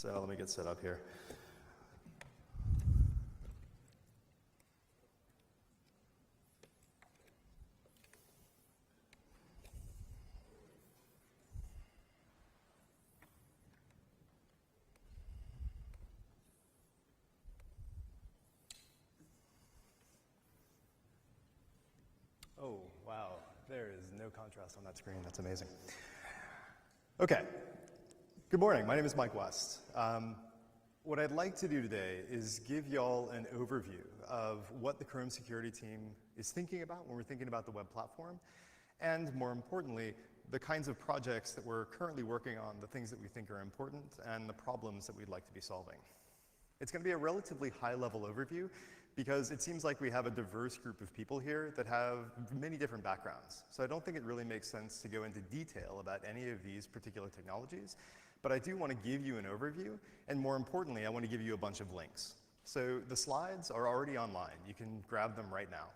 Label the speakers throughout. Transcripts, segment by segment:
Speaker 1: So let me get set up here. Oh, wow, there is no contrast on that screen. That's amazing. Okay, good morning. My name is Mike West. What I'd like to do today is give y'all an overview of what the Chrome security team is thinking about when we're thinking about the web platform, and more importantly, the kinds of projects that we're currently working on, the things that we think are important, and the problems that we'd like to be solving. It's going to be a relatively high-level overview because it seems like we have a diverse group of people here that have many different backgrounds. So I don't think it really makes sense to go into detail about any of these particular technologies, but I do want to give you an overview, and more importantly, I want to give you a bunch of links. So the slides are already online. You can grab them right now.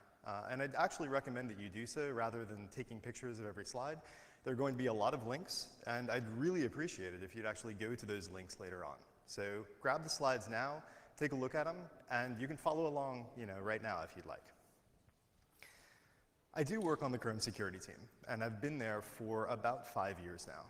Speaker 1: And I'd actually recommend that you do so rather than taking pictures of every slide. There are going to be a lot of links, and I'd really appreciate it if you'd actually go to those links later on. So grab the slides now, take a look at them, and you can follow along, right now if you'd like. I do work on the Chrome security team, and I've been there for about 5 years now.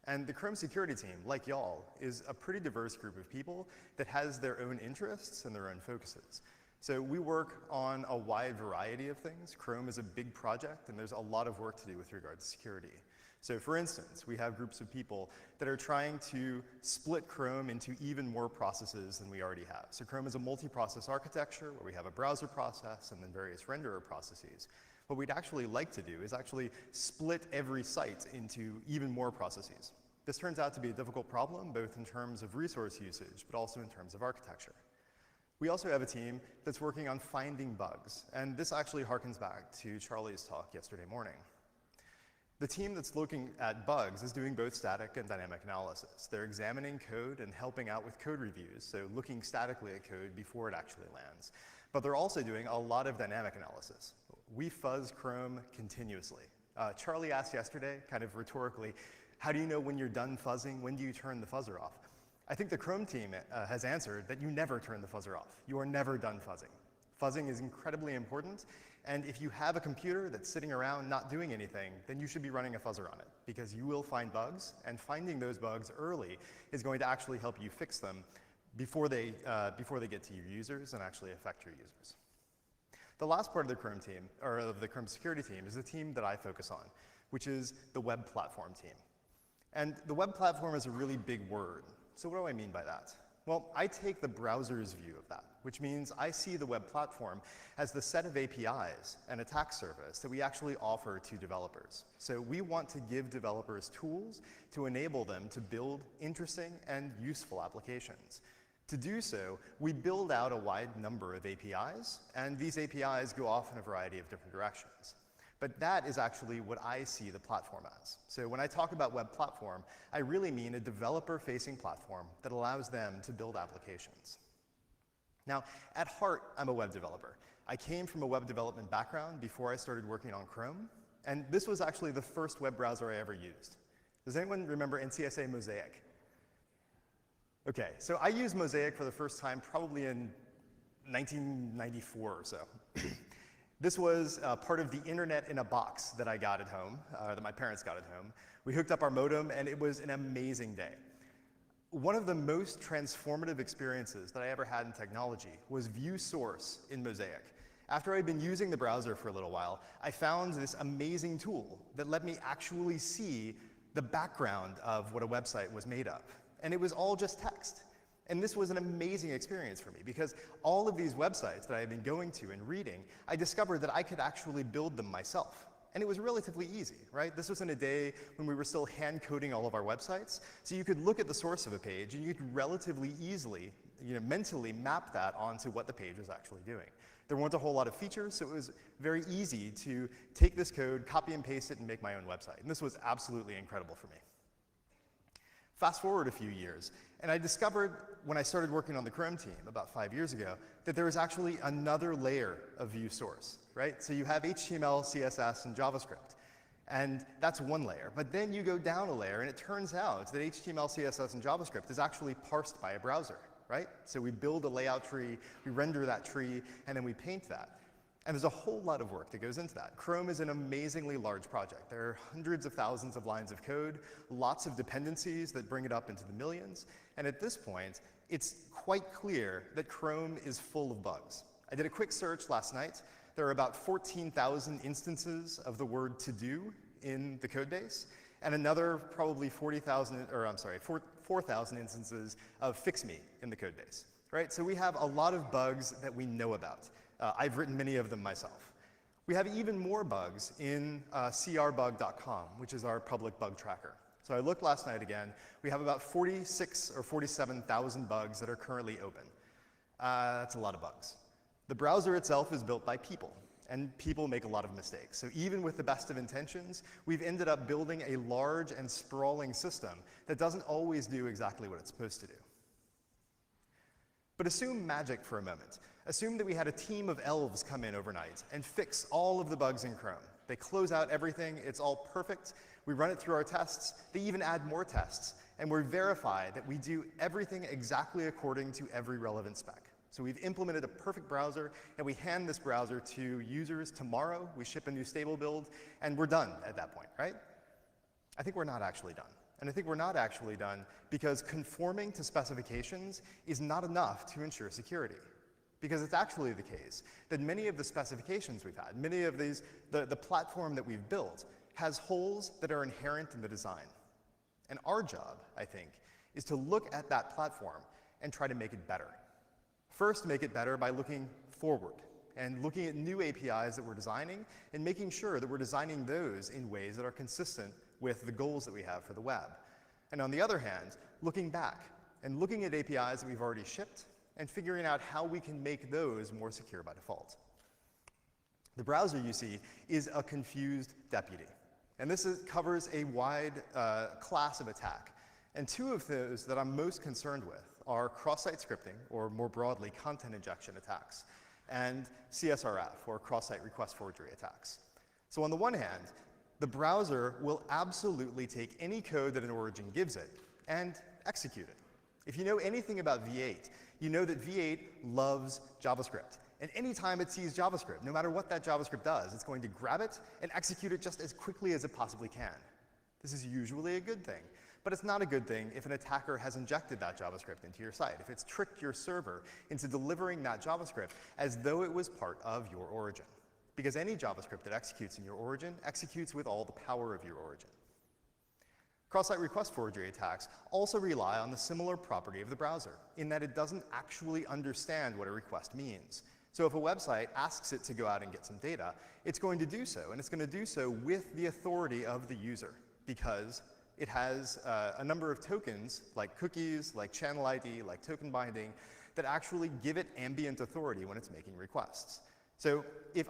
Speaker 1: And the Chrome security team, like y'all, is a pretty diverse group of people that has their own interests and their own focuses. So we work on a wide variety of things. Chrome is a big project, and there's a lot of work to do with regard to security. So for instance, we have groups of people that are trying to split Chrome into even more processes than we already have. So Chrome is a multi-process architecture where we have a browser process and then various renderer processes. What we'd actually like to do is actually split every site into even more processes. This turns out to be a difficult problem, both in terms of resource usage, but also in terms of architecture. We also have a team that's working on finding bugs, and this actually harkens back to Charlie's talk yesterday morning. The team that's looking at bugs is doing both static and dynamic analysis. They're examining code and helping out with code reviews, so looking statically at code before it actually lands. But they're also doing a lot of dynamic analysis. We fuzz Chrome continuously. Charlie asked yesterday, kind of rhetorically, how do you know when you're done fuzzing? When do you turn the fuzzer off? I think the Chrome team has answered that you never turn the fuzzer off. You are never done fuzzing. Fuzzing is incredibly important, and if you have a computer that's sitting around not doing anything, then you should be running a fuzzer on it, because you will find bugs, and finding those bugs early is going to actually help you fix them before they get to your users and actually affect your users. The last part of the Chrome team, or of the Chrome security team, is the team that I focus on, which is the web platform team. And the web platform is a really big word. So what do I mean by that? Well, I take the browser's view of that, which means I see the web platform as the set of APIs and attack surface that we actually offer to developers. So we want to give developers tools to enable them to build interesting and useful applications. To do so, we build out a wide number of APIs, and these APIs go off in a variety of different directions. But that is actually what I see the platform as. So when I talk about web platform, I really mean a developer-facing platform that allows them to build applications. Now, at heart, I'm a web developer. I came from a web development background before I started working on Chrome, and this was actually the first web browser I ever used. Does anyone remember NCSA Mosaic? Okay, so I used Mosaic for the first time probably in 1994 or so. This was part of the internet in a box that I got at home, that my parents got at home. We hooked up our modem, and it was an amazing day. One of the most transformative experiences that I ever had in technology was view source in Mosaic. After I'd been using the browser for a little while, I found this amazing tool that let me actually see the background of what a website was made of. And it was all just text. And this was an amazing experience for me because all of these websites that I had been going to and reading, I discovered that I could actually build them myself. And it was relatively easy, right? This was in a day when we were still hand coding all of our websites. So you could look at the source of a page and you could relatively easily, mentally map that onto what the page was actually doing. There weren't a whole lot of features, so it was very easy to take this code, copy and paste it, and make my own website. And this was absolutely incredible for me. Fast forward a few years, and I discovered when I started working on the Chrome team about 5 years ago that there was actually another layer of view source, right? So you have HTML, CSS, and JavaScript. And that's one layer. But then you go down a layer, and it turns out that HTML, CSS, and JavaScript is actually parsed by a browser, right? So we build a layout tree, we render that tree, and then we paint that. And there's a whole lot of work that goes into that. Chrome is an amazingly large project. There are hundreds of thousands of lines of code, lots of dependencies that bring it up into the millions. And at this point, it's quite clear that Chrome is full of bugs. I did a quick search last night. There are about 14,000 instances of the word to do in the code base, and another probably 4,000 instances of fix me in the code base, right? So we have a lot of bugs that we know about. I've written many of them myself. We have even more bugs in crbug.com, which is our public bug tracker. So I looked last night again. We have about 46 or 47,000 bugs that are currently open. That's a lot of bugs. The browser itself is built by people, and people make a lot of mistakes. So even with the best of intentions, we've ended up building a large and sprawling system that doesn't always do exactly what it's supposed to do. But assume magic for a moment. Assume that we had a team of elves come in overnight and fix all of the bugs in Chrome. They close out everything, it's all perfect. We run it through our tests, they even add more tests, and we verify that we do everything exactly according to every relevant spec. So we've implemented a perfect browser, and we hand this browser to users tomorrow. We ship a new stable build, and we're done at that point, right? I think we're not actually done. And I think we're not actually done because conforming to specifications is not enough to ensure security. Because it's actually the case that many of the specifications we've had, many of these, the platform that we've built, has holes that are inherent in the design. And our job, I think, is to look at that platform and try to make it better. First, make it better by looking forward and looking at new APIs that we're designing and making sure that we're designing those in ways that are consistent with the goals that we have for the web. And on the other hand, looking back and looking at APIs that we've already shipped and figuring out how we can make those more secure by default. The browser, you see, is a confused deputy. And this covers a wide class of attack. And two of those that I'm most concerned with are cross-site scripting, or more broadly, content injection attacks, and CSRF, or cross-site request forgery attacks. So on the one hand, the browser will absolutely take any code that an origin gives it and execute it. If you know anything about V8, you know that V8 loves JavaScript. And anytime it sees JavaScript, no matter what that JavaScript does, it's going to grab it and execute it just as quickly as it possibly can. This is usually a good thing. But it's not a good thing if an attacker has injected that JavaScript into your site, if it's tricked your server into delivering that JavaScript as though it was part of your origin. Because any JavaScript that executes in your origin executes with all the power of your origin. Cross-site request forgery attacks also rely on the similar property of the browser, in that it doesn't actually understand what a request means. So if a website asks it to go out and get some data, it's going to do so, and it's going to do so with the authority of the user, because it has a number of tokens, like cookies, like channel ID, like token binding, that actually give it ambient authority when it's making requests. So if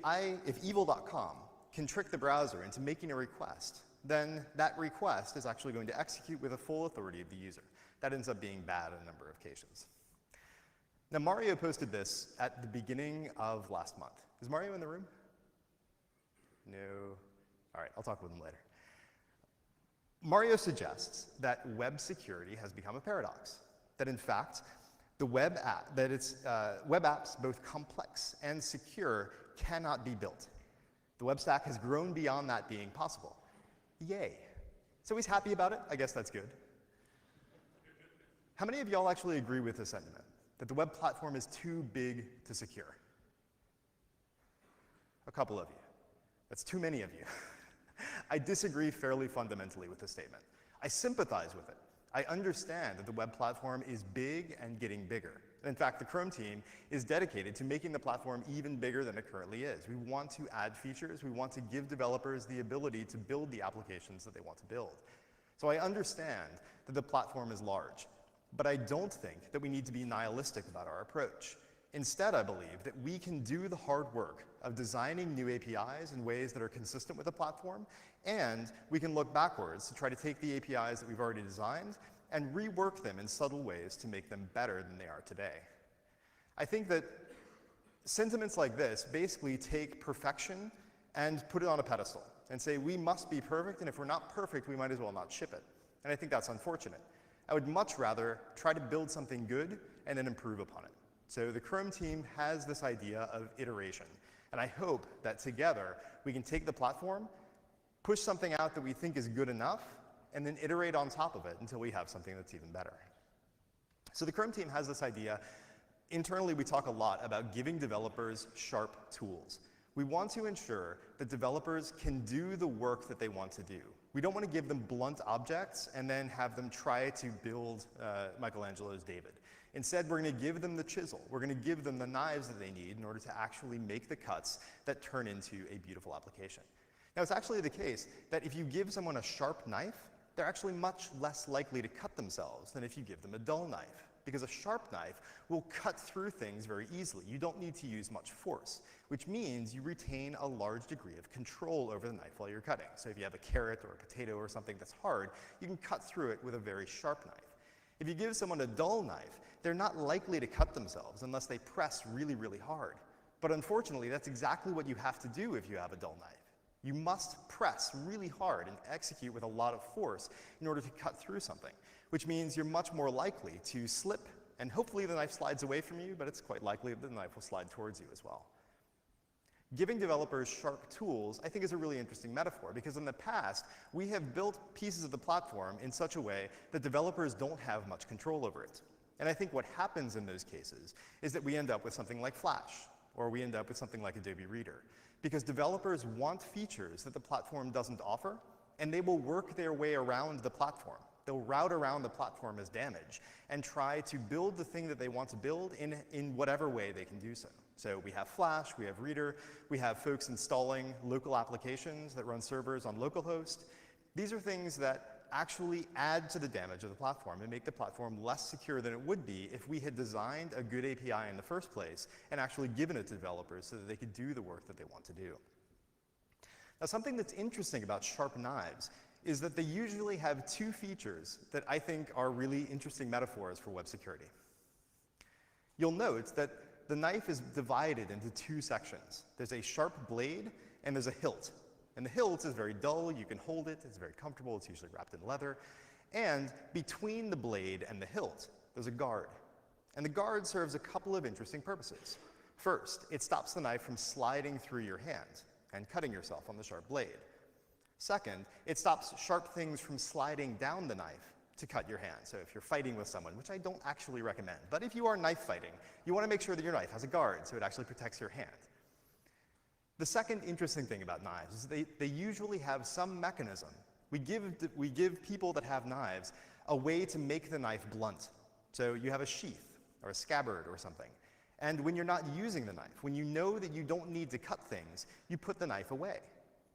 Speaker 1: evil.com can trick the browser into making a request, then that request is actually going to execute with the full authority of the user. That ends up being bad on a number of occasions. Now, Mario posted this at the beginning of last month. Is Mario in the room? No. All right, I'll talk with him later. Mario suggests that web security has become a paradox. That in fact, the web apps, both complex and secure, cannot be built. The web stack has grown beyond that being possible. Yay. So he's happy about it? I guess that's good. How many of y'all actually agree with this sentiment? That the web platform is too big to secure? A couple of you. That's too many of you. I disagree fairly fundamentally with this statement. I sympathize with it. I understand that the web platform is big and getting bigger. And in fact, the Chrome team is dedicated to making the platform even bigger than it currently is. We want to add features. We want to give developers the ability to build the applications that they want to build. So I understand that the platform is large, but I don't think that we need to be nihilistic about our approach. Instead, I believe that we can do the hard work of designing new APIs in ways that are consistent with the platform, and we can look backwards to try to take the APIs that we've already designed and rework them in subtle ways to make them better than they are today. I think that sentiments like this basically take perfection and put it on a pedestal and say we must be perfect, and if we're not perfect, we might as well not ship it. And I think that's unfortunate. I would much rather try to build something good and then improve upon it. So the Chrome team has this idea of iteration, and I hope that together we can take the platform, push something out that we think is good enough, and then iterate on top of it until we have something that's even better. So the Chrome team has this idea. Internally, we talk a lot about giving developers sharp tools. We want to ensure that developers can do the work that they want to do. We don't want to give them blunt objects and then have them try to build Michelangelo's David. Instead, we're going to give them the chisel. We're going to give them the knives that they need in order to actually make the cuts that turn into a beautiful application. Now, it's actually the case that if you give someone a sharp knife, they're actually much less likely to cut themselves than if you give them a dull knife, because a sharp knife will cut through things very easily. You don't need to use much force, which means you retain a large degree of control over the knife while you're cutting. So if you have a carrot or a potato or something that's hard, you can cut through it with a very sharp knife. If you give someone a dull knife, they're not likely to cut themselves unless they press really, really hard. But unfortunately, that's exactly what you have to do if you have a dull knife. You must press really hard and execute with a lot of force in order to cut through something, which means you're much more likely to slip, and hopefully the knife slides away from you, but it's quite likely that the knife will slide towards you as well. Giving developers sharp tools, I think, is a really interesting metaphor, because in the past, we have built pieces of the platform in such a way that developers don't have much control over it. And I think what happens in those cases is that we end up with something like Flash, or we end up with something like Adobe Reader, because developers want features that the platform doesn't offer, and they will work their way around the platform. They'll route around the platform as damage and try to build the thing that they want to build in whatever way they can do so. So we have Flash, we have Reader, we have folks installing local applications that run servers on localhost. These are things that actually add to the damage of the platform and make the platform less secure than it would be if we had designed a good API in the first place and actually given it to developers so that they could do the work that they want to do. Now, something that's interesting about sharp knives is that they usually have two features that I think are really interesting metaphors for web security. You'll note that the knife is divided into two sections. There's a sharp blade and there's a hilt. And the hilt is very dull, you can hold it, it's very comfortable, it's usually wrapped in leather. And between the blade and the hilt, there's a guard. And the guard serves a couple of interesting purposes. First, it stops the knife from sliding through your hand and cutting yourself on the sharp blade. Second, it stops sharp things from sliding down the knife to cut your hand. So if you're fighting with someone, which I don't actually recommend, but if you are knife fighting, you want to make sure that your knife has a guard so it actually protects your hand. The second interesting thing about knives is they usually have some mechanism. We give people that have knives a way to make the knife blunt. So you have a sheath or a scabbard or something. And when you're not using the knife, when you know that you don't need to cut things, you put the knife away.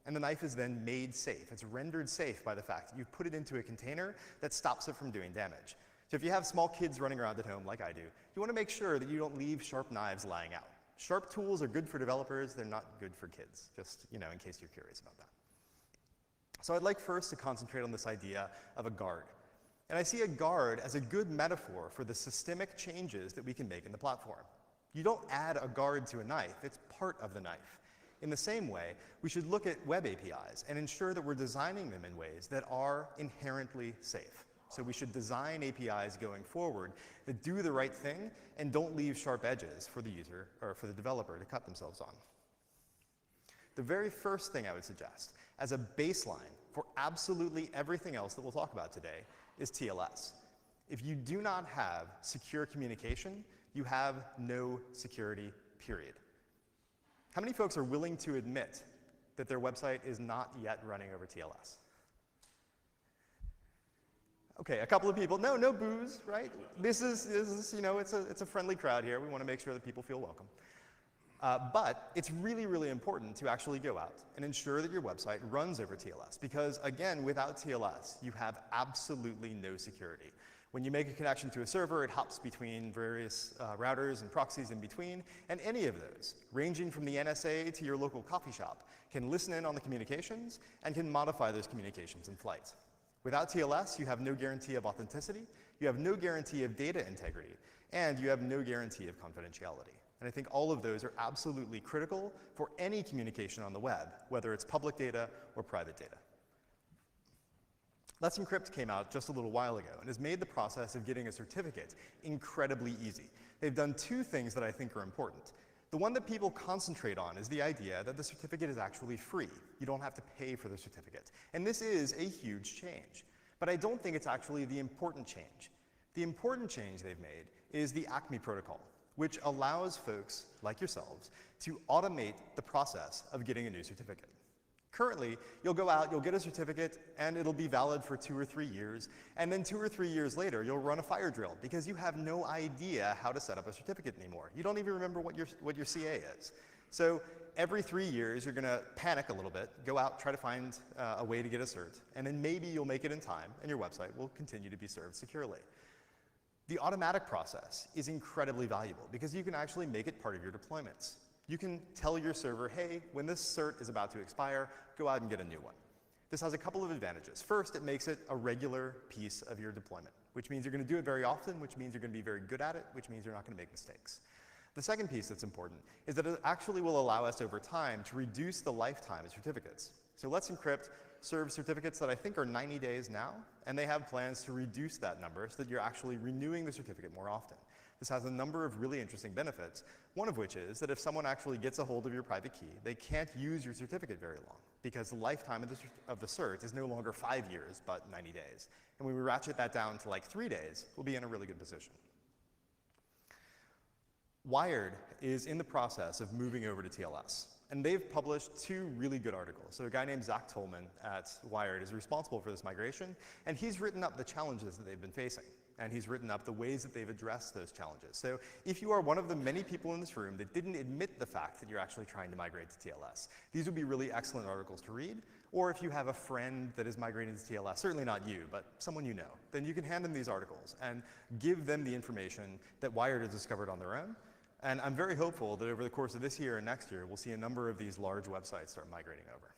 Speaker 1: And the knife is then made safe. It's rendered safe by the fact that you've put it into a container that stops it from doing damage. So if you have small kids running around at home like I do, you want to make sure that you don't leave sharp knives lying out. Sharp tools are good for developers, they're not good for kids, just in case you're curious about that. So I'd like first to concentrate on this idea of a guard. And I see a guard as a good metaphor for the systemic changes that we can make in the platform. You don't add a guard to a knife, it's part of the knife. In the same way, we should look at web APIs and ensure that we're designing them in ways that are inherently safe. So we should design APIs going forward that do the right thing and don't leave sharp edges for the user or for the developer to cut themselves on. The very first thing I would suggest as a baseline for absolutely everything else that we'll talk about today is TLS. If you do not have secure communication, you have no security, period. How many folks are willing to admit that their website is not yet running over TLS? Okay, a couple of people. No boos, right? This is it's a friendly crowd here. We want to make sure that people feel welcome. But it's really, really important to actually go out and ensure that your website runs over TLS, because again, without TLS, you have absolutely no security. When you make a connection to a server, it hops between various routers and proxies in between, and any of those, ranging from the NSA to your local coffee shop, can listen in on the communications and can modify those communications in flight. Without TLS, you have no guarantee of authenticity, you have no guarantee of data integrity, and you have no guarantee of confidentiality. And I think all of those are absolutely critical for any communication on the web, whether it's public data or private data. Let's Encrypt came out just a little while ago and has made the process of getting a certificate incredibly easy. They've done two things that I think are important. The one that people concentrate on is the idea that the certificate is actually free. You don't have to pay for the certificate. And this is a huge change. But I don't think it's actually the important change. The important change they've made is the ACME protocol, which allows folks like yourselves to automate the process of getting a new certificate. Currently, you'll go out, you'll get a certificate, and it'll be valid for 2 or 3 years, and then 2 or 3 years later, you'll run a fire drill because you have no idea how to set up a certificate anymore. You don't even remember what your CA is. So every 3 years, you're gonna panic a little bit, go out, try to find a way to get a cert, and then maybe you'll make it in time, and your website will continue to be served securely. The automatic process is incredibly valuable because you can actually make it part of your deployments. You can tell your server, hey, when this cert is about to expire, go out and get a new one. This has a couple of advantages. First, it makes it a regular piece of your deployment, which means you're going to do it very often, which means you're going to be very good at it, which means you're not going to make mistakes. The second piece that's important is that it actually will allow us over time to reduce the lifetime of certificates. So Let's Encrypt serves certificates that I think are 90 days now, and they have plans to reduce that number so that you're actually renewing the certificate more often. This has a number of really interesting benefits, one of which is that if someone actually gets a hold of your private key, they can't use your certificate very long because the lifetime of the cert is no longer 5 years, but 90 days. And when we ratchet that down to like 3 days, we'll be in a really good position. Wired is in the process of moving over to TLS. And they've published 2 really good articles. So a guy named Zach Tolman at Wired is responsible for this migration, and he's written up the challenges that they've been facing. And he's written up the ways that they've addressed those challenges. So if you are one of the many people in this room that didn't admit the fact that you're actually trying to migrate to TLS, these would be really excellent articles to read. Or if you have a friend that is migrating to TLS, certainly not you, but someone you know, then you can hand them these articles and give them the information that Wired has discovered on their own. And I'm very hopeful that over the course of this year and next year, we'll see a number of these large websites start migrating over.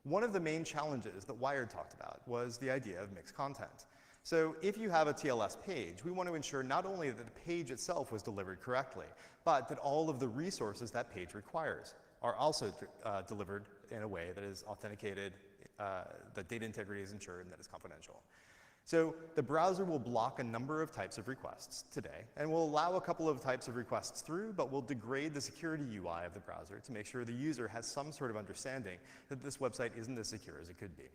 Speaker 1: One of the main challenges that Wired talked about was the idea of mixed content. So if you have a TLS page, we want to ensure not only that the page itself was delivered correctly, but that all of the resources that page requires are also delivered in a way that is authenticated, that data integrity is ensured, and that is confidential. So the browser will block a number of types of requests today, and will allow a couple of types of requests through, but will degrade the security UI of the browser to make sure the user has some sort of understanding that this website isn't as secure as it could be.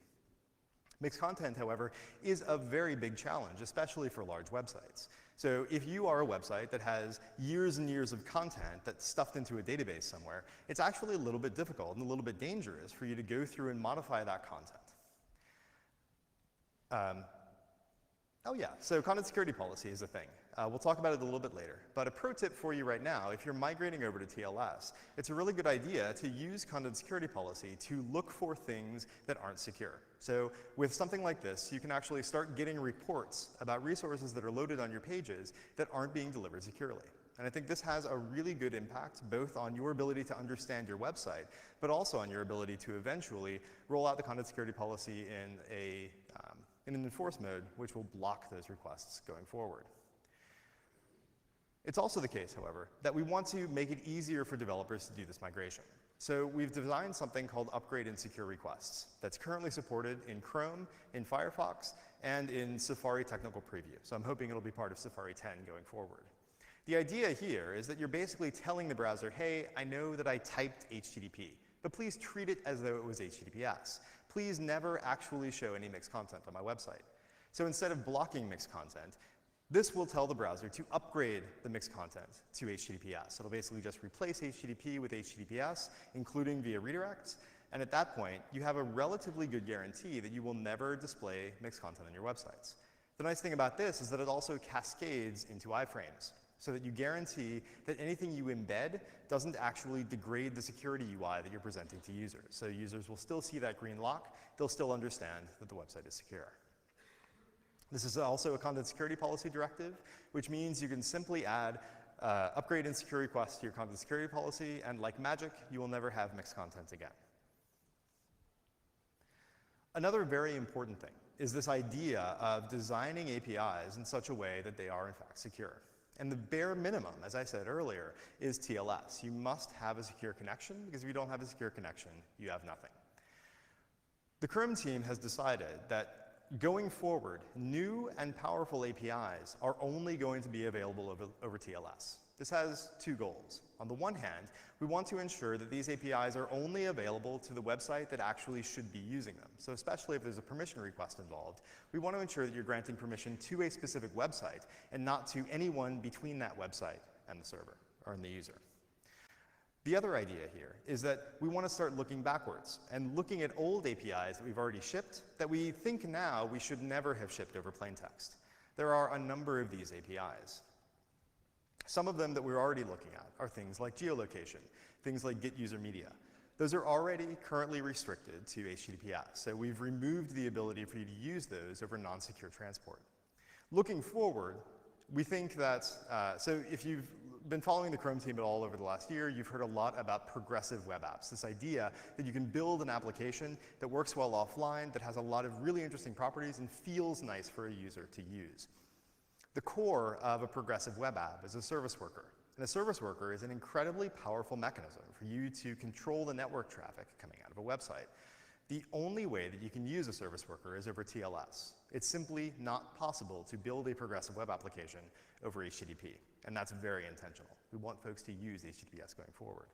Speaker 1: Mixed content, however, is a very big challenge, especially for large websites. So if you are a website that has years and years of content that's stuffed into a database somewhere, it's actually a little bit difficult and a little bit dangerous for you to go through and modify that content. Oh yeah, so content security policy is a thing. We'll talk about it a little bit later. But a pro tip for you right now, if you're migrating over to TLS, it's a really good idea to use content security policy to look for things that aren't secure. So with something like this, you can actually start getting reports about resources that are loaded on your pages that aren't being delivered securely. And I think this has a really good impact both on your ability to understand your website, but also on your ability to eventually roll out the content security policy in an enforce mode, which will block those requests going forward. It's also the case, however, that we want to make it easier for developers to do this migration. So we've designed something called Upgrade and Secure Requests that's currently supported in Chrome, in Firefox, and in Safari Technical Preview. So I'm hoping it'll be part of Safari 10 going forward. The idea here is that you're basically telling the browser, hey, I know that I typed HTTP, but please treat it as though it was HTTPS. Please never actually show any mixed content on my website. So instead of blocking mixed content, this will tell the browser to upgrade the mixed content to HTTPS. It'll basically just replace HTTP with HTTPS, including via redirects. And at that point, you have a relatively good guarantee that you will never display mixed content on your websites. The nice thing about this is that it also cascades into iframes, so that you guarantee that anything you embed doesn't actually degrade the security UI that you're presenting to users. So users will still see that green lock. They'll still understand that the website is secure. This is also a content security policy directive, which means you can simply add upgrade and secure requests to your content security policy, and like magic, you will never have mixed content again. Another very important thing is this idea of designing APIs in such a way that they are in fact secure. And the bare minimum, as I said earlier, is TLS. You must have a secure connection, because if you don't have a secure connection, you have nothing. The Chrome team has decided that going forward, new and powerful APIs are only going to be available over TLS. This has two goals. On the one hand, we want to ensure that these APIs are only available to the website that actually should be using them. So especially if there's a permission request involved, we want to ensure that you're granting permission to a specific website and not to anyone between that website and the server, or the user. The other idea here is that we want to start looking backwards and looking at old APIs that we've already shipped that we think now we should never have shipped over plain text. There are a number of these APIs. Some of them that we're already looking at are things like geolocation, things like get user media. Those are already currently restricted to HTTPS, so we've removed the ability for you to use those over non-secure transport. Looking forward, we think that, so if you've been following the Chrome team at all over the last year, you've heard a lot about progressive web apps, this idea that you can build an application that works well offline, that has a lot of really interesting properties and feels nice for a user to use. The core of a progressive web app is a service worker. And a service worker is an incredibly powerful mechanism for you to control the network traffic coming out of a website. The only way that you can use a service worker is over TLS. It's simply not possible to build a progressive web application over HTTP, and that's very intentional. We want folks to use HTTPS going forward.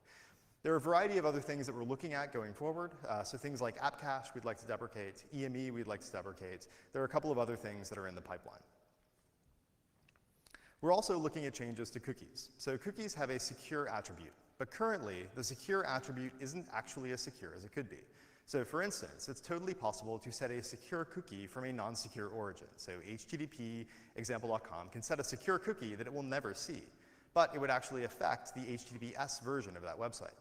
Speaker 1: There are a variety of other things that we're looking at going forward, so things like app cache we'd like to deprecate, EME we'd like to deprecate. There are a couple of other things that are in the pipeline. We're also looking at changes to cookies. So cookies have a secure attribute, but currently the secure attribute isn't actually as secure as it could be. So for instance, it's totally possible to set a secure cookie from a non-secure origin. So HTTP example.com can set a secure cookie that it will never see, but it would actually affect the HTTPS version of that website.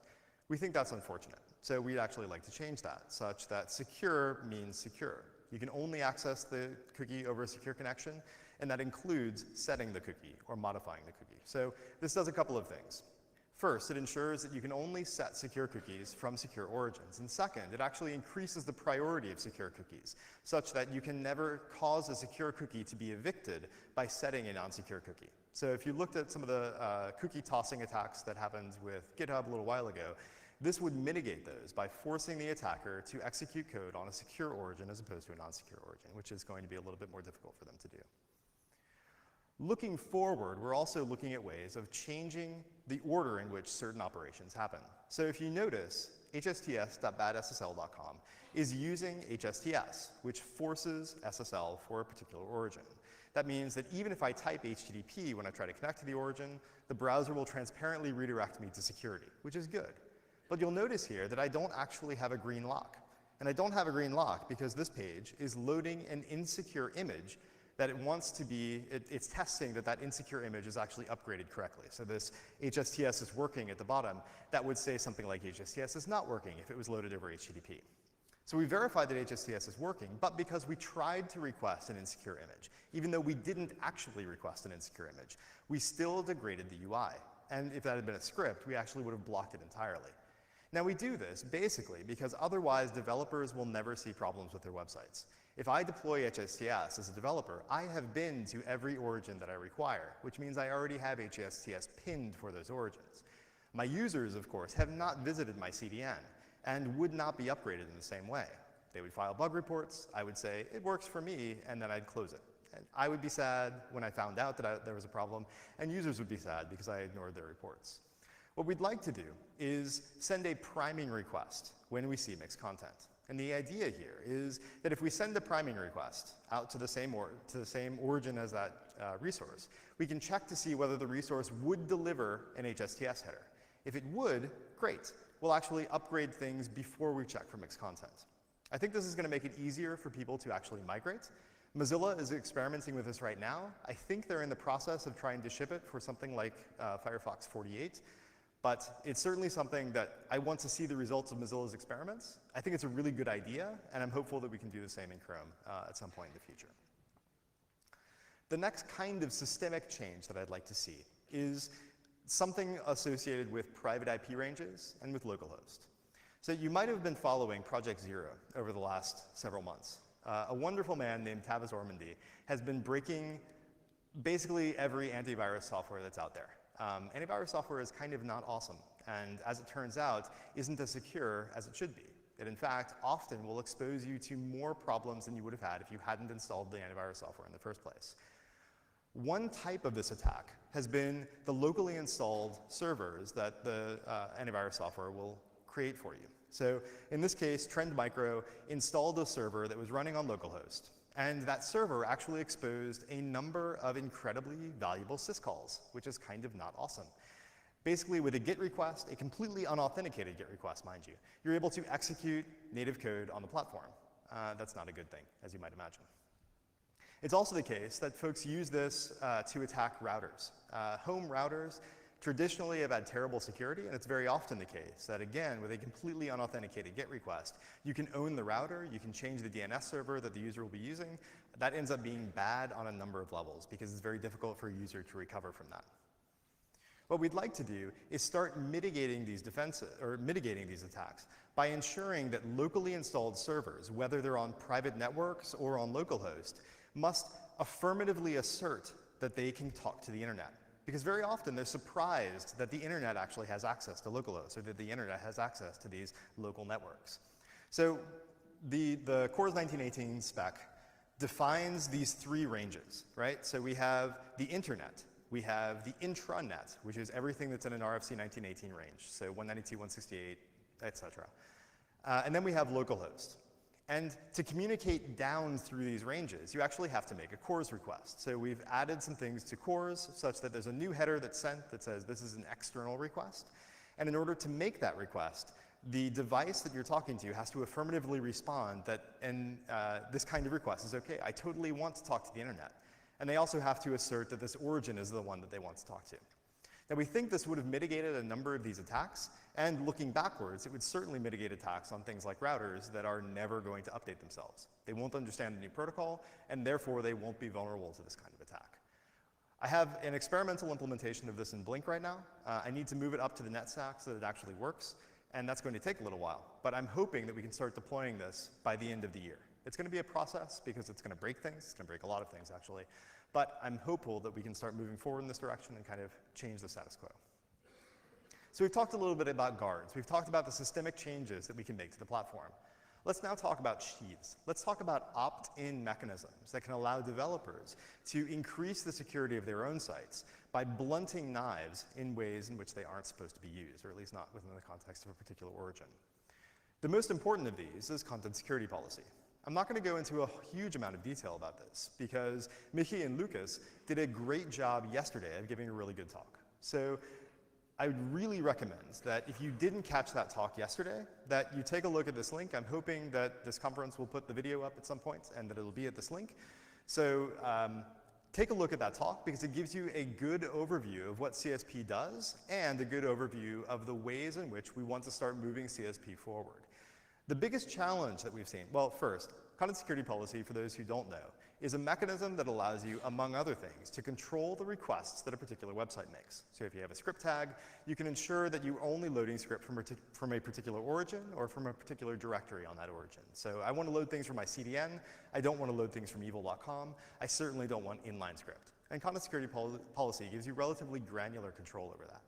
Speaker 1: We think that's unfortunate. So we'd actually like to change that such that secure means secure. You can only access the cookie over a secure connection, and that includes setting the cookie or modifying the cookie. So this does a couple of things. First, it ensures that you can only set secure cookies from secure origins. And second, it actually increases the priority of secure cookies, such that you can never cause a secure cookie to be evicted by setting a non-secure cookie. So if you looked at some of the cookie tossing attacks that happened with GitHub a little while ago, this would mitigate those by forcing the attacker to execute code on a secure origin as opposed to a non-secure origin, which is going to be a little bit more difficult for them to do. Looking forward, we're also looking at ways of changing the order in which certain operations happen. So if you notice, hsts.badssl.com is using HSTS, which forces SSL for a particular origin. That means that even if I type HTTP when I try to connect to the origin, the browser will transparently redirect me to security, which is good. But you'll notice here that I don't actually have a green lock. And I don't have a green lock because this page is loading an insecure image that it wants to be, it's testing that that insecure image is actually upgraded correctly. So this HSTS is working at the bottom. That would say something like HSTS is not working if it was loaded over HTTP. So we verified that HSTS is working, but because we tried to request an insecure image, even though we didn't actually request an insecure image, we still degraded the UI. And if that had been a script, we actually would have blocked it entirely. Now we do this basically because otherwise developers will never see problems with their websites. If I deploy HSTS as a developer, I have been to every origin that I require, which means I already have HSTS pinned for those origins. My users, of course, have not visited my CDN and would not be upgraded in the same way. They would file bug reports, I would say, it works for me, and then I'd close it. And I would be sad when I found out that there was a problem, and users would be sad because I ignored their reports. What we'd like to do is send a priming request when we see mixed content. And the idea here is that if we send a priming request out to the same origin as that resource, we can check to see whether the resource would deliver an HSTS header. If it would, great. We'll actually upgrade things before we check for mixed content. I think this is going to make it easier for people to actually migrate. Mozilla is experimenting with this right now. I think they're in the process of trying to ship it for something like Firefox 48. But it's certainly something that I want to see the results of Mozilla's experiments. I think it's a really good idea, and I'm hopeful that we can do the same in Chrome at some point in the future. The next kind of systemic change that I'd like to see is something associated with private IP ranges and with localhost. So you might have been following Project Zero over the last several months. A wonderful man named Tavis Ormandy has been breaking basically every antivirus software that's out there. Antivirus software is kind of not awesome, and as it turns out, isn't as secure as it should be. It, in fact, often will expose you to more problems than you would have had if you hadn't installed the antivirus software in the first place. One type of this attack has been the locally installed servers that the antivirus software will create for you. So in this case, Trend Micro installed a server that was running on localhost, and that server actually exposed a number of incredibly valuable syscalls, which is kind of not awesome. Basically, with a GET request, a completely unauthenticated GET request, mind you, you're able to execute native code on the platform. That's not a good thing, as you might imagine. It's also the case that folks use this to attack routers. Home routers traditionally have had terrible security, and it's very often the case that, again, with a completely unauthenticated GET request, you can own the router, you can change the DNS server that the user will be using. That ends up being bad on a number of levels because it's very difficult for a user to recover from that. What we'd like to do is start mitigating these attacks by ensuring that locally installed servers, whether they're on private networks or on localhost, must affirmatively assert that they can talk to the internet. Because very often they're surprised that the internet actually has access to localhost, or that the internet has access to these local networks. So the CORS 1918 spec defines these three ranges, right? So we have the internet, we have the intranet, which is everything that's in an RFC 1918 range, so 192, 168, et cetera. And then we have localhost. And to communicate down through these ranges, you actually have to make a CORS request. So we've added some things to CORS such that there's a new header that's sent that says this is an external request. And in order to make that request, the device that you're talking to has to affirmatively respond that this kind of request is okay. I totally want to talk to the internet. And they also have to assert that this origin is the one that they want to talk to. Now, we think this would have mitigated a number of these attacks, and looking backwards, it would certainly mitigate attacks on things like routers that are never going to update themselves. They won't understand the new protocol, and therefore they won't be vulnerable to this kind of attack. I have an experimental implementation of this in Blink right now. I need to move it up to the NetStack so that it actually works, and that's going to take a little while. But I'm hoping that we can start deploying this by the end of the year. It's going to be a process because it's going to break things. It's going to break a lot of things, actually. But I'm hopeful that we can start moving forward in this direction and kind of change the status quo. So we've talked a little bit about guards. We've talked about the systemic changes that we can make to the platform. Let's now talk about sheaths. Let's talk about opt-in mechanisms that can allow developers to increase the security of their own sites by blunting knives in ways in which they aren't supposed to be used, or at least not within the context of a particular origin. The most important of these is content security policy. I'm not going to go into a huge amount of detail about this because Michi and Lucas did a great job yesterday of giving a really good talk. So I would really recommend that if you didn't catch that talk yesterday, that you take a look at this link. I'm hoping that this conference will put the video up at some point and that it'll be at this link. So take a look at that talk because it gives you a good overview of what CSP does and a good overview of the ways in which we want to start moving CSP forward. The biggest challenge that we've seen, well, first, content security policy, for those who don't know, is a mechanism that allows you, among other things, to control the requests that a particular website makes. So if you have a script tag, you can ensure that you're only loading script from a particular origin or from a particular directory on that origin. So I want to load things from my CDN. I don't want to load things from evil.com. I certainly don't want inline script. And content security policy gives you relatively granular control over that.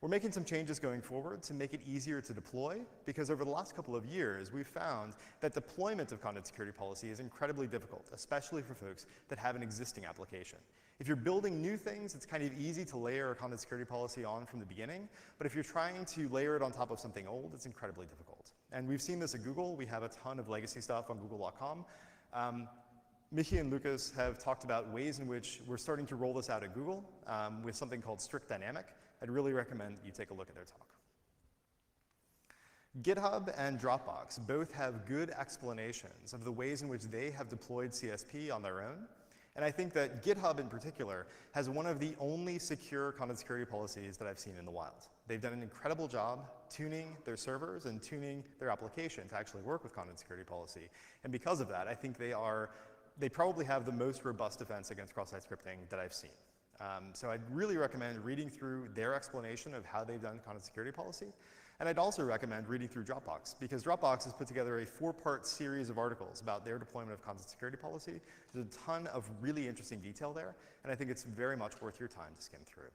Speaker 1: We're making some changes going forward to make it easier to deploy, because over the last couple of years, we've found that deployment of content security policy is incredibly difficult, especially for folks that have an existing application. If you're building new things, it's kind of easy to layer a content security policy on from the beginning, but if you're trying to layer it on top of something old, it's incredibly difficult. And we've seen this at Google. We have a ton of legacy stuff on google.com. Michi and Lucas have talked about ways in which we're starting to roll this out at Google with something called Strict Dynamic. I'd really recommend you take a look at their talk. GitHub and Dropbox both have good explanations of the ways in which they have deployed CSP on their own. And I think that GitHub in particular has one of the only secure content security policies that I've seen in the wild. They've done an incredible job tuning their servers and tuning their application to actually work with content security policy. And because of that, I think they probably have the most robust defense against cross-site scripting that I've seen. So I'd really recommend reading through their explanation of how they've done content security policy. And I'd also recommend reading through Dropbox, because Dropbox has put together a 4-part series of articles about their deployment of content security policy. There's a ton of really interesting detail there, and I think it's very much worth your time to skim through.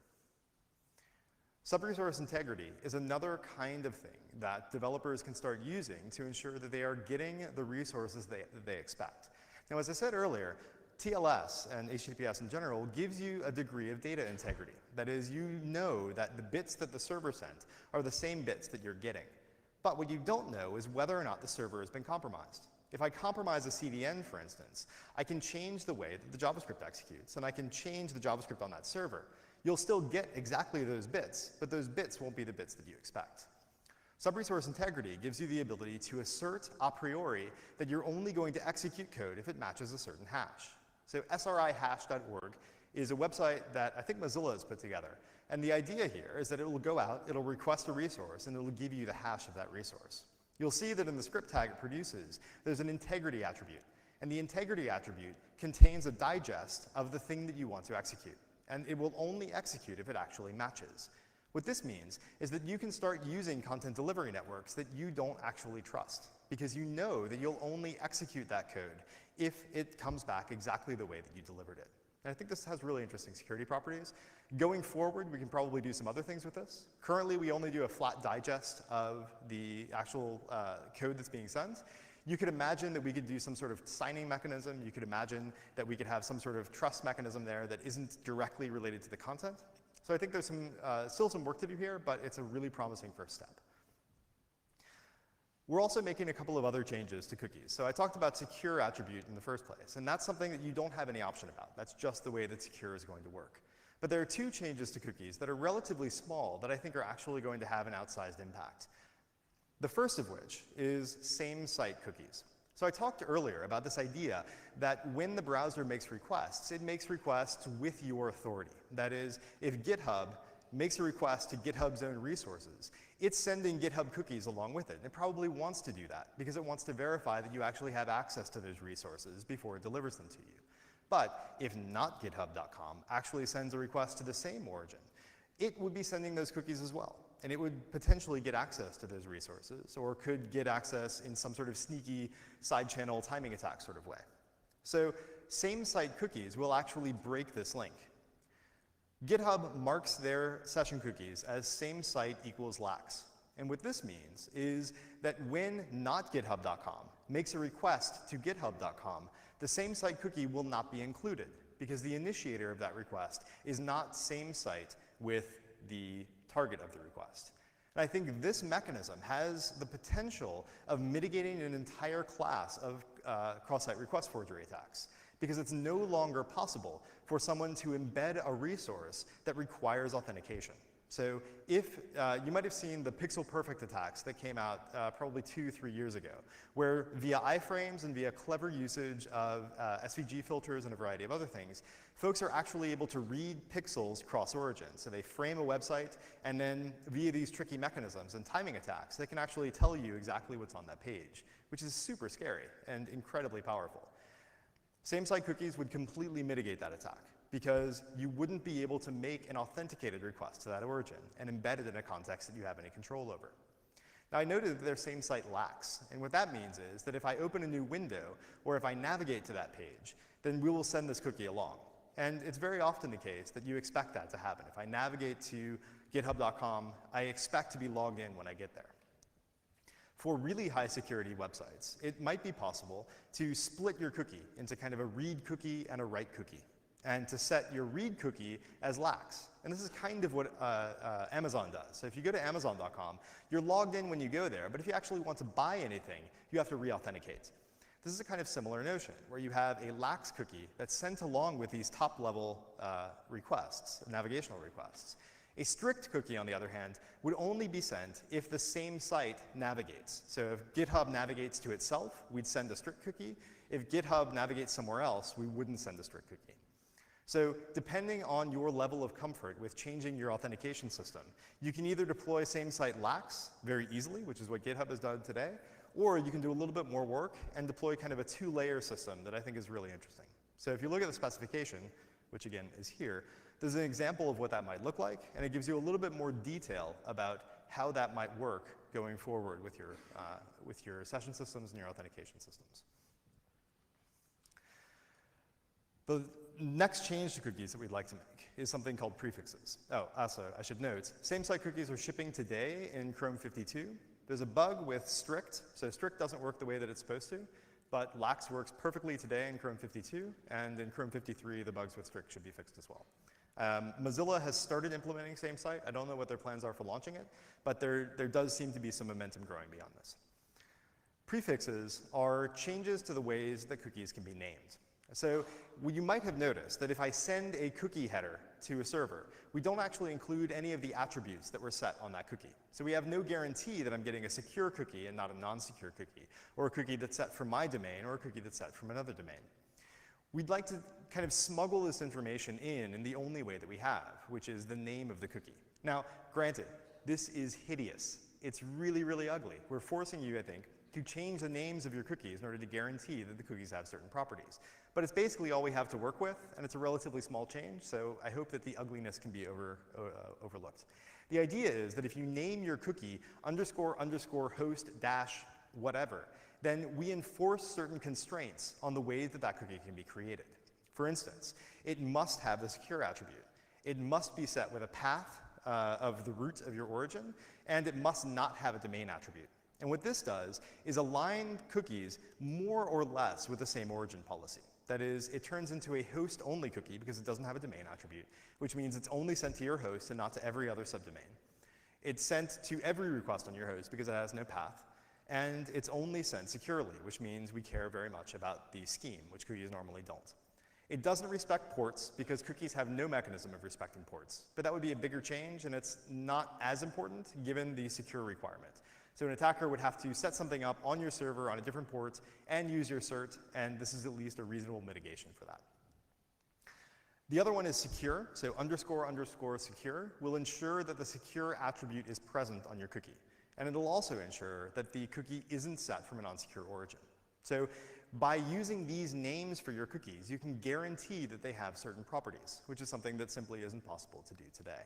Speaker 1: Sub-resource integrity is another kind of thing that developers can start using to ensure that they are getting the resources that they expect. Now, as I said earlier, TLS and HTTPS in general gives you a degree of data integrity. That is, you know that the bits that the server sent are the same bits that you're getting. But what you don't know is whether or not the server has been compromised. If I compromise a CDN, for instance, I can change the way that the JavaScript executes, and I can change the JavaScript on that server. You'll still get exactly those bits, but those bits won't be the bits that you expect. Sub-resource integrity gives you the ability to assert a priori that you're only going to execute code if it matches a certain hash. So srihash.org is a website that I think Mozilla has put together. And the idea here is that it will go out, it'll request a resource, and it'll give you the hash of that resource. You'll see that in the script tag it produces, there's an integrity attribute. And the integrity attribute contains a digest of the thing that you want to execute. And it will only execute if it actually matches. What this means is that you can start using content delivery networks that you don't actually trust, because you know that you'll only execute that code if it comes back exactly the way that you delivered it. And I think this has really interesting security properties. Going forward, we can probably do some other things with this. Currently, we only do a flat digest of the actual code that's being sent. You could imagine that we could do some sort of signing mechanism. You could imagine that we could have some sort of trust mechanism there that isn't directly related to the content. So I think there's still some work to do here, but it's a really promising first step. We're also making a couple of other changes to cookies. So I talked about secure attribute in the first place, and that's something that you don't have any option about. That's just the way that secure is going to work. But there are 2 changes to cookies that are relatively small that I think are actually going to have an outsized impact. The first of which is same-site cookies. So I talked earlier about this idea that when the browser makes requests, it makes requests with your authority. That is, if GitHub makes a request to GitHub's own resources, it's sending GitHub cookies along with it. It probably wants to do that because it wants to verify that you actually have access to those resources before it delivers them to you. But if not GitHub.com actually sends a request to the same origin, it would be sending those cookies as well. And it would potentially get access to those resources, or could get access in some sort of sneaky side channel timing attack sort of way. So same-site cookies will actually break this link. GitHub marks their session cookies as same-site equals lax. And what this means is that when not GitHub.com makes a request to GitHub.com, the same-site cookie will not be included, because the initiator of that request is not same-site with the target of the request. And I think this mechanism has the potential of mitigating an entire class of cross-site request forgery attacks, because it's no longer possible for someone to embed a resource that requires authentication. So if you might have seen the pixel perfect attacks that came out probably 2-3 years ago, where via iframes and via clever usage of SVG filters and a variety of other things, folks are actually able to read pixels cross-origin. So they frame a website, and then via these tricky mechanisms and timing attacks, they can actually tell you exactly what's on that page, which is super scary and incredibly powerful. Same-site cookies would completely mitigate that attack, because you wouldn't be able to make an authenticated request to that origin and embed it in a context that you have any control over. Now, I noted that their same-site lax, and what that means is that if I open a new window, or if I navigate to that page, then we will send this cookie along. And it's very often the case that you expect that to happen. If I navigate to github.com, I expect to be logged in when I get there. For really high security websites, it might be possible to split your cookie into kind of a read cookie and a write cookie, and to set your read cookie as lax. And this is kind of what Amazon does. So if you go to amazon.com, you're logged in when you go there, but if you actually want to buy anything, you have to re-authenticate. This is a kind of similar notion, where you have a lax cookie that's sent along with these top-level requests, navigational requests. A strict cookie, on the other hand, would only be sent if the same site navigates. So if GitHub navigates to itself, we'd send a strict cookie. If GitHub navigates somewhere else, we wouldn't send a strict cookie. So depending on your level of comfort with changing your authentication system, you can either deploy same-site lax very easily, which is what GitHub has done today, or you can do a little bit more work and deploy kind of a 2-layer system that I think is really interesting. So if you look at the specification, which again is here, there's an example of what that might look like, and it gives you a little bit more detail about how that might work going forward with your session systems and your authentication systems. The next change to cookies that we'd like to make is something called prefixes. Oh, also, I should note, same-site cookies are shipping today in Chrome 52. There's a bug with strict, so strict doesn't work the way that it's supposed to, but lax works perfectly today in Chrome 52, and in Chrome 53, the bugs with strict should be fixed as well. Mozilla has started implementing same-site. I don't know what their plans are for launching it, but there does seem to be some momentum growing beyond this. Prefixes are changes to the ways that cookies can be named. So you might have noticed that if I send a cookie header to a server, we don't actually include any of the attributes that were set on that cookie. So we have no guarantee that I'm getting a secure cookie and not a non-secure cookie, or a cookie that's set from my domain, or a cookie that's set from another domain. We'd like to kind of smuggle this information in the only way that we have, which is the name of the cookie. Now, granted, this is hideous. It's really, really ugly. We're forcing you, I think, to change the names of your cookies in order to guarantee that the cookies have certain properties. But it's basically all we have to work with, and it's a relatively small change, so I hope that the ugliness can be overlooked. The idea is that if you name your cookie __host dash whatever, then we enforce certain constraints on the way that that cookie can be created. For instance, it must have the secure attribute. It must be set with a path of the root of your origin, and it must not have a domain attribute. And what this does is align cookies more or less with the same origin policy. That is, it turns into a host-only cookie because it doesn't have a domain attribute, which means it's only sent to your host and not to every other subdomain. It's sent to every request on your host because it has no path, and it's only sent securely, which means we care very much about the scheme, which cookies normally don't. It doesn't respect ports because cookies have no mechanism of respecting ports, but that would be a bigger change, and it's not as important given the secure requirement. So an attacker would have to set something up on your server on a different port and use your cert, and this is at least a reasonable mitigation for that. The other one is secure, so __secure will ensure that the secure attribute is present on your cookie. And it'll also ensure that the cookie isn't set from a non-secure origin. So by using these names for your cookies, you can guarantee that they have certain properties, which is something that simply isn't possible to do today.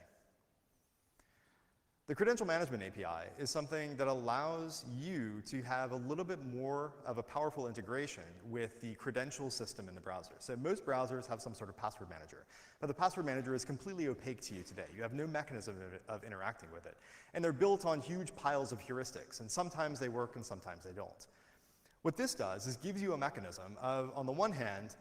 Speaker 1: The Credential Management API is something that allows you to have a little bit more of a powerful integration with the credential system in the browser. So most browsers have some sort of password manager, but the password manager is completely opaque to you today. You have no mechanism of interacting with it. And they're built on huge piles of heuristics, and sometimes they work and sometimes they don't. What this does is gives you a mechanism of, on the one hand,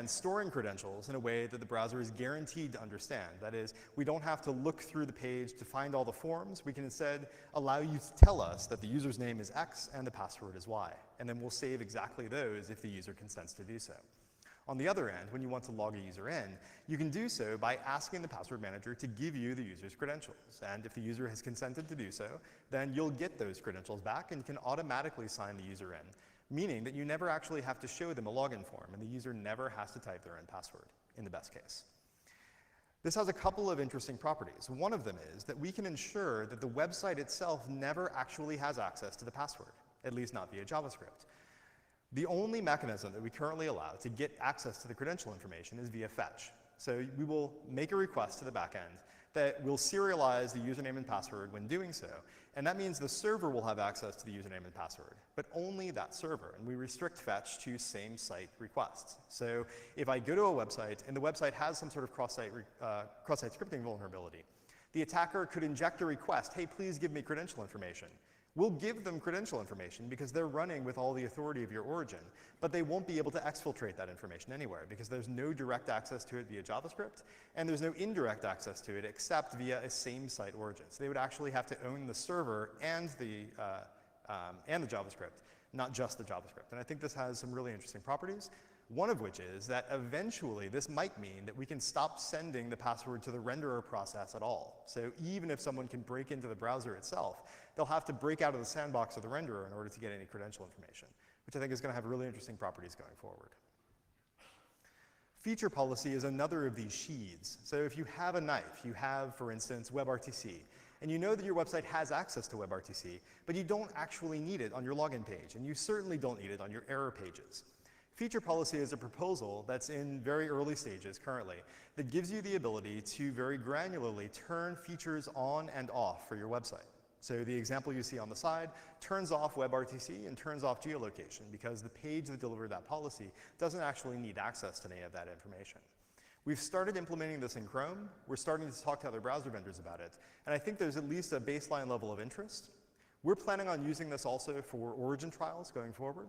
Speaker 1: storing credentials in a way that the browser is guaranteed to understand. That is, we don't have to look through the page to find all the forms. We can instead allow you to tell us that the user's name is X and the password is Y. And then we'll save exactly those if the user consents to do so. On the other end, when you want to log a user in, you can do so by asking the password manager to give you the user's credentials. And if the user has consented to do so, then you'll get those credentials back and can automatically sign the user in, meaning that you never actually have to show them a login form, and the user never has to type their own password, in the best case. This has a couple of interesting properties. One of them is that we can ensure that the website itself never actually has access to the password, at least not via JavaScript. The only mechanism that we currently allow to get access to the credential information is via fetch. So we will make a request to the backend that will serialize the username and password when doing so, and that means the server will have access to the username and password, but only that server, and we restrict fetch to same-site requests. So if I go to a website and the website has some sort of cross-site scripting vulnerability, the attacker could inject a request, hey, please give me credential information. We'll give them credential information because they're running with all the authority of your origin, but they won't be able to exfiltrate that information anywhere because there's no direct access to it via JavaScript, and there's no indirect access to it except via a same-site origin. So they would actually have to own the server and the JavaScript, not just the JavaScript. And I think this has some really interesting properties. One of which is that eventually this might mean that we can stop sending the password to the renderer process at all. So even if someone can break into the browser itself, they'll have to break out of the sandbox of the renderer in order to get any credential information, which I think is going to have really interesting properties going forward. Feature policy is another of these sheaths. So if you have a knife, you have, for instance, WebRTC, and you know that your website has access to WebRTC, but you don't actually need it on your login page, and you certainly don't need it on your error pages. Feature policy is a proposal that's in very early stages currently that gives you the ability to very granularly turn features on and off for your website. So the example you see on the side turns off WebRTC and turns off geolocation because the page that delivered that policy doesn't actually need access to any of that information. We've started implementing this in Chrome. We're starting to talk to other browser vendors about it. And I think there's at least a baseline level of interest. We're planning on using this also for origin trials going forward.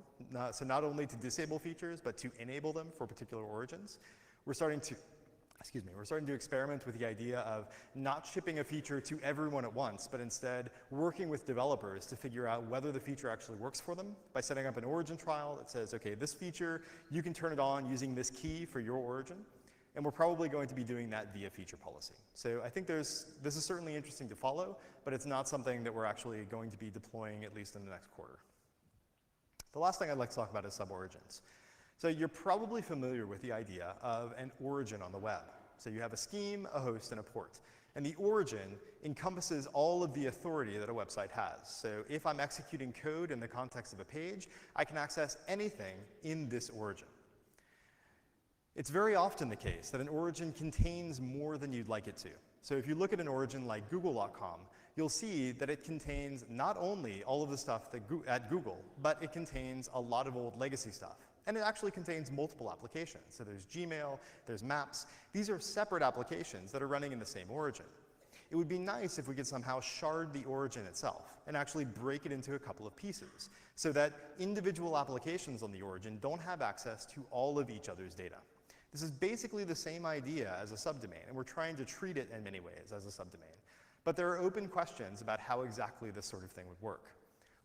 Speaker 1: So not only to disable features, but to enable them for particular origins. We're starting to experiment with the idea of not shipping a feature to everyone at once, but instead working with developers to figure out whether the feature actually works for them by setting up an origin trial that says, okay, this feature, you can turn it on using this key for your origin. And we're probably going to be doing that via feature policy. So I think this is certainly interesting to follow, but it's not something that we're actually going to be deploying at least in the next quarter. The last thing I'd like to talk about is sub-origins. So you're probably familiar with the idea of an origin on the web. So you have a scheme, a host, and a port. And the origin encompasses all of the authority that a website has. So if I'm executing code in the context of a page, I can access anything in this origin. It's very often the case that an origin contains more than you'd like it to. So if you look at an origin like Google.com, you'll see that it contains not only all of the stuff at Google, but it contains a lot of old legacy stuff. And it actually contains multiple applications. So there's Gmail, there's Maps. These are separate applications that are running in the same origin. It would be nice if we could somehow shard the origin itself and actually break it into a couple of pieces so that individual applications on the origin don't have access to all of each other's data. This is basically the same idea as a subdomain, and we're trying to treat it in many ways as a subdomain. But there are open questions about how exactly this sort of thing would work.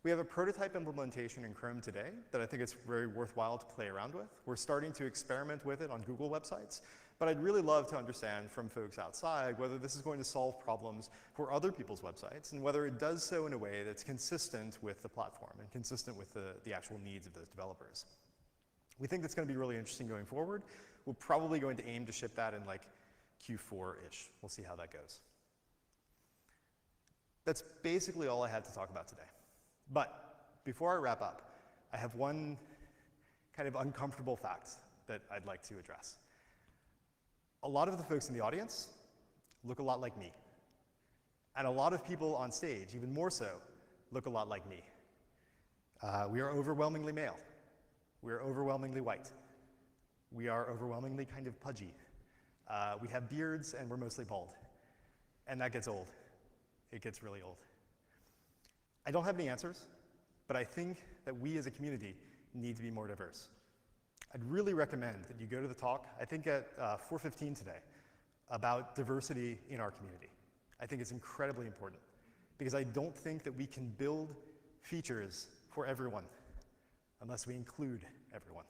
Speaker 1: We have a prototype implementation in Chrome today that I think it's very worthwhile to play around with. We're starting to experiment with it on Google websites, but I'd really love to understand from folks outside whether this is going to solve problems for other people's websites and whether it does so in a way that's consistent with the platform and consistent with the actual needs of those developers. We think that's going to be really interesting going forward. We're probably going to aim to ship that in like Q4-ish. We'll see how that goes. That's basically all I had to talk about today. But before I wrap up, I have one kind of uncomfortable fact that I'd like to address. A lot of the folks in the audience look a lot like me. And a lot of people on stage, even more so, look a lot like me. We are overwhelmingly male. We are overwhelmingly white. We are overwhelmingly kind of pudgy. We have beards and we're mostly bald. And that gets old. It gets really old. I don't have any answers, but I think that we as a community need to be more diverse. I'd really recommend that you go to the talk, I think at 4:15 today, about diversity in our community. I think it's incredibly important because I don't think that we can build features for everyone unless we include everyone.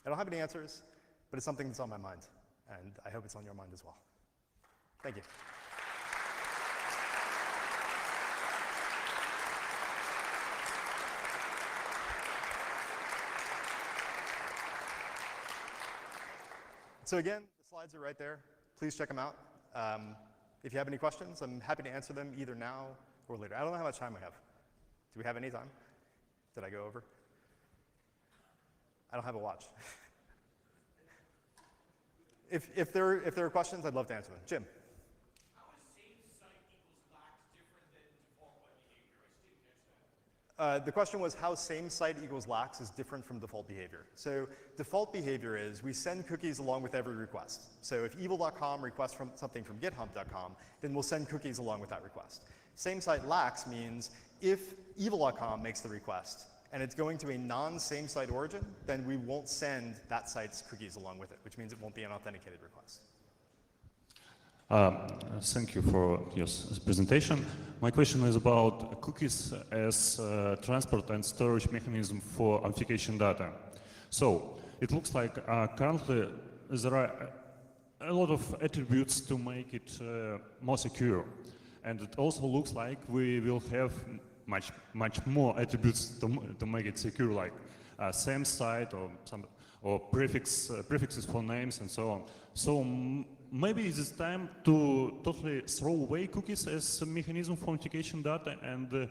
Speaker 1: I don't have any answers, but it's something that's on my mind, and I hope it's on your mind as well. Thank you. So again, the slides are right there. Please check them out. If you have any questions, I'm happy to answer them either now or later. I don't know how much time we have. Do we have any time? Did I go over? I don't have a watch. If there are questions, I'd love to answer them. Jim.
Speaker 2: How is same site equals lax different than default web behavior? I just didn't catch that.
Speaker 1: The question was how same site equals lax is different from default behavior. So default behavior is we send cookies along with every request. So if evil.com requests something from github.com, then we'll send cookies along with that request. Same site lax means if evil.com makes the request and it's going to a non-same site origin, then we won't send that site's cookies along with it, which means it won't be an authenticated request.
Speaker 3: Thank you for your presentation. My question is about cookies as transport and storage mechanism for authentication data. So it looks like currently there are a lot of attributes to make it more secure. And it also looks like we will have much more attributes to make it secure, like same site or prefixes for names and so on. So maybe it is time to totally throw away cookies as a mechanism for authentication data and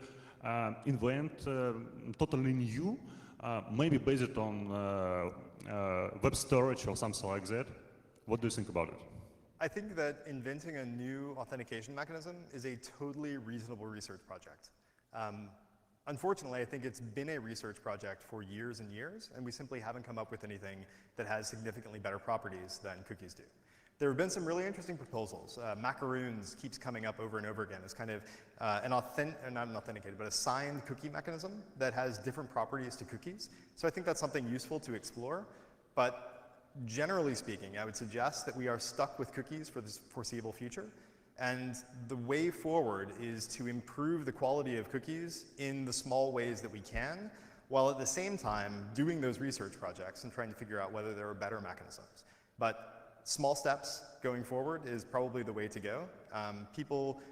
Speaker 3: invent totally new maybe based on web storage or something like that. What do you think about it?
Speaker 1: I think that inventing a new authentication mechanism is a totally reasonable research project. Unfortunately, I think it's been a research project for years and years, and we simply haven't come up with anything that has significantly better properties than cookies do. There have been some really interesting proposals. Macaroons keeps coming up over and over again as kind of not an authenticated, but a signed cookie mechanism that has different properties to cookies. So I think that's something useful to explore. But generally speaking, I would suggest that we are stuck with cookies for the foreseeable future. And the way forward is to improve the quality of cookies in the small ways that we can, while at the same time doing those research projects and trying to figure out whether there are better mechanisms. But small steps going forward is probably the way to go. People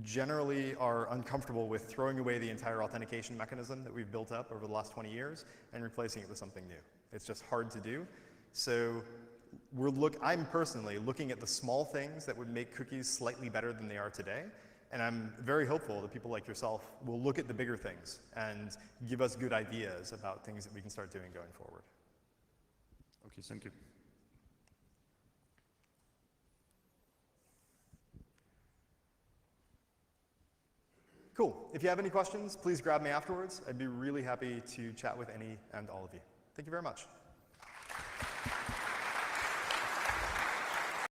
Speaker 1: generally are uncomfortable with throwing away the entire authentication mechanism that we've built up over the last 20 years and replacing it with something new. It's just hard to do. So I'm personally looking at the small things that would make cookies slightly better than they are today. And I'm very hopeful that people like yourself will look at the bigger things and give us good ideas about things that we can start doing going forward.
Speaker 3: Okay, thank you.
Speaker 1: Cool. If you have any questions, please grab me afterwards. I'd be really happy to chat with any and all of you. Thank you very much.